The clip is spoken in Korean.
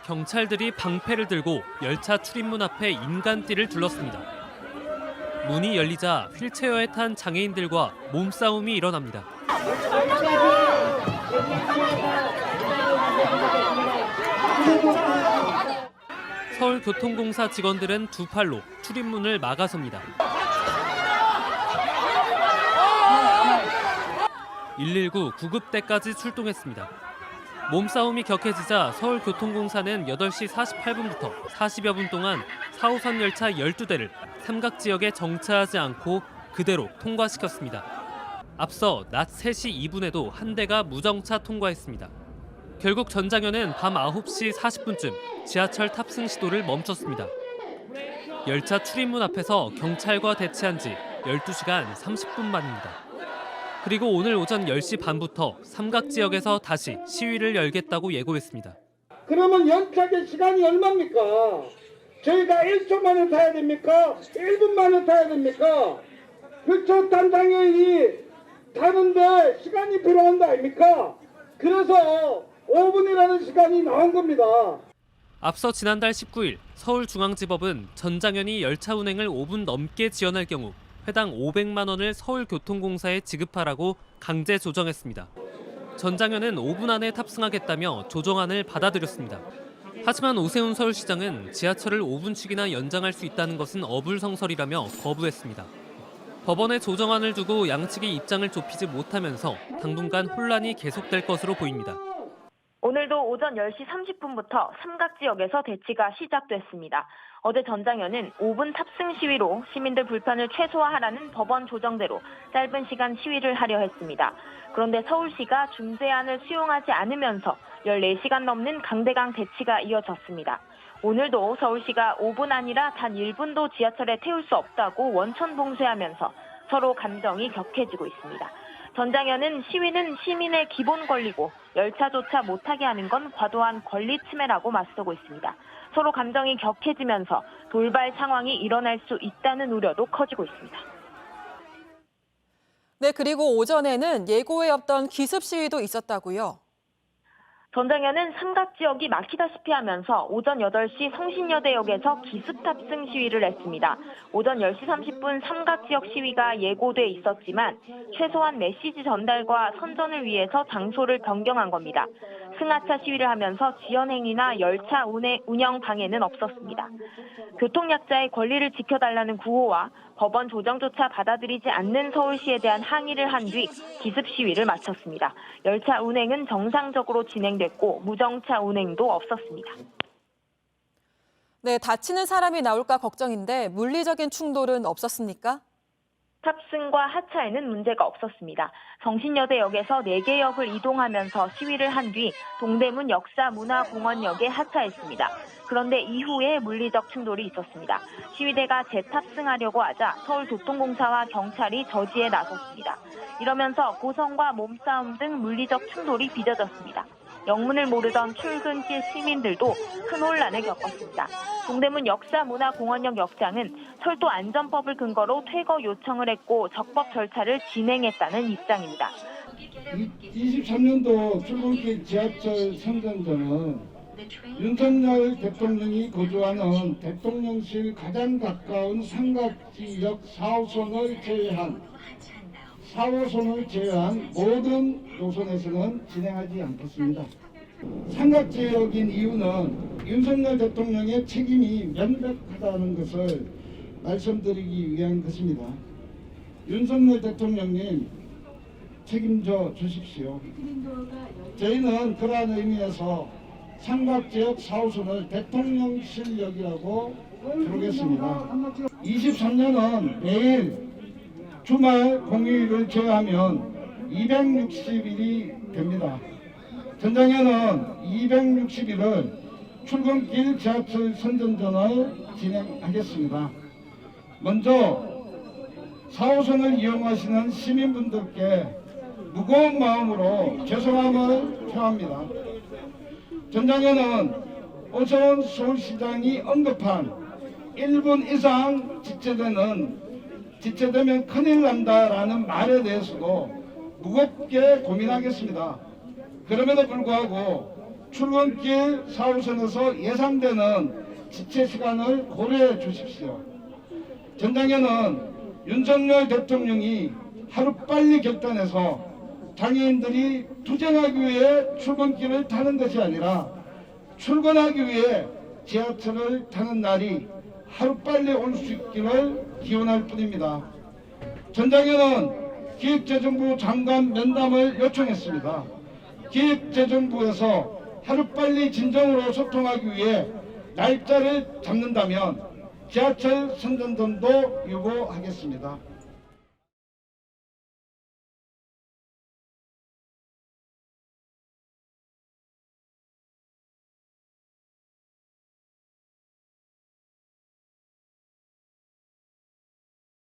경찰들이 방패를 들고 열차 출입문 앞에 인간띠를 둘렀습니다. 문이 열리자 휠체어에 탄 장애인들과 몸싸움이 일어납니다. 서울교통공사 직원들은 두 팔로 출입문을 막아섭니다. 119 구급대까지 출동했습니다. 몸싸움이 격해지자 서울교통공사는 8시 48분부터 40여 분 동안 4호선 열차 12대를 삼각지역에 정차하지 않고 그대로 통과시켰습니다. 앞서 낮 3시 2분에도 한 대가 무정차 통과했습니다. 결국 전장현은 밤 9시 40분쯤 지하철 탑승 시도를 멈췄습니다. 열차 출입문 앞에서 경찰과 대치한 지 12시간 30분 만입니다. 그리고 오늘 오전 10시 반부터 삼각지역에서 다시 시위를 열겠다고 예고했습니다. 그러면 연착의 시간이 얼마입니까? 저희가 1초 만에 타야 됩니까? 1분 만에 타야 됩니까? 그쪽 단장이 타는데 시간이 필요한 거 아닙니까? 그래서 5분이라는 시간이 나온 겁니다. 앞서 지난달 19일 서울중앙지법은 전장현이 열차 운행을 5분 넘게 지연할 경우 회당 500만 원을 서울교통공사에 지급하라고 강제 조정했습니다. 전장현은 5분 안에 탑승하겠다며 조정안을 받아들였습니다. 하지만 오세훈 서울시장은 지하철을 5분씩이나 연장할 수 있다는 것은 어불성설이라며 거부했습니다. 법원의 조정안을 두고 양측이 입장을 좁히지 못하면서 당분간 혼란이 계속될 것으로 보입니다. 오늘도 오전 10시 30분부터 삼각지역에서 대치가 시작됐습니다. 어제 전장현은 5분 탑승 시위로 시민들 불편을 최소화하라는 법원 조정대로 짧은 시간 시위를 하려 했습니다. 그런데 서울시가 중재안을 수용하지 않으면서 14시간 넘는 강대강 대치가 이어졌습니다. 오늘도 서울시가 5분 아니라 단 1분도 지하철에 태울 수 없다고 원천 봉쇄하면서 서로 감정이 격해지고 있습니다. 전장현은 시위는 시민의 기본 권리고 열차조차 못하게 하는 건 과도한 권리 침해라고 맞서고 있습니다. 서로 감정이 격해지면서 돌발 상황이 일어날 수 있다는 우려도 커지고 있습니다. 네, 그리고 오전에는 예고에 없던 기습 시위도 있었다고요. 전장현은 삼각지역이 막히다시피 하면서 오전 8시 성신여대역에서 기습 탑승 시위를 했습니다. 오전 10시 30분 삼각지역 시위가 예고돼 있었지만 최소한 메시지 전달과 선전을 위해서 장소를 변경한 겁니다. 승하차 시위를 하면서 지연행위나 열차 운영 방해는 없었습니다. 교통약자의 권리를 지켜달라는 구호와 법원 조정조차 받아들이지 않는 서울시에 대한 항의를 한 뒤 기습 시위를 마쳤습니다. 열차 운행은 정상적으로 진행됐고 무정차 운행도 없었습니다. 네, 다치는 사람이 나올까 걱정인데 물리적인 충돌은 없었습니까? 탑승과 하차에는 문제가 없었습니다. 성신여대역에서 4개 역을 이동하면서 시위를 한 뒤 동대문 역사문화공원역에 하차했습니다. 그런데 이후에 물리적 충돌이 있었습니다. 시위대가 재탑승하려고 하자 서울교통공사와 경찰이 저지에 나섰습니다. 이러면서 고성과 몸싸움 등 물리적 충돌이 빚어졌습니다. 영문을 모르던 출근길 시민들도 큰 혼란을 겪었습니다. 동대문 역사문화공원역 역장은 철도 안전법을 근거로 퇴거 요청을 했고 적법 절차를 진행했다는 입장입니다. 23년도 출근길 지하철 선전전은 윤석열 대통령이 거주하는 대통령실 가장 가까운 삼각지역 4호선을 제외한 모든 노선에서는 진행하지 않겠습니다. 삼각지역인 이유는 윤석열 대통령의 책임이 명백하다는 것을 말씀드리기 위한 것입니다. 윤석열 대통령님 책임져 주십시오. 저희는 그러한 의미에서 삼각지역 4호선을 대통령실역이라고 부르겠습니다. 23년은 매일 주말 공휴일을 제외하면 260일이 됩니다. 전장현은 260일을 출근길 지하철 선전전을 진행하겠습니다. 먼저 4호선을 이용하시는 시민분들께 무거운 마음으로 죄송함을 표합니다. 전장현은 오세훈 서울시장이 언급한 1분 이상 지체되면 큰일 난다라는 말에 대해서도 무겁게 고민하겠습니다. 그럼에도 불구하고 출근길 4호선에서 예상되는 지체 시간을 고려해 주십시오. 전장에는 윤석열 대통령이 하루빨리 결단해서 장애인들이 투쟁하기 위해 출근길을 타는 것이 아니라 출근하기 위해 지하철을 타는 날이 하루빨리 올 수 있기를 기원할 뿐입니다. 전장에는 기획재정부 장관 면담을 요청했습니다. 기획재정부에서 하루빨리 진정으로 소통하기 위해 날짜를 잡는다면 지하철 선전전도 유보하겠습니다.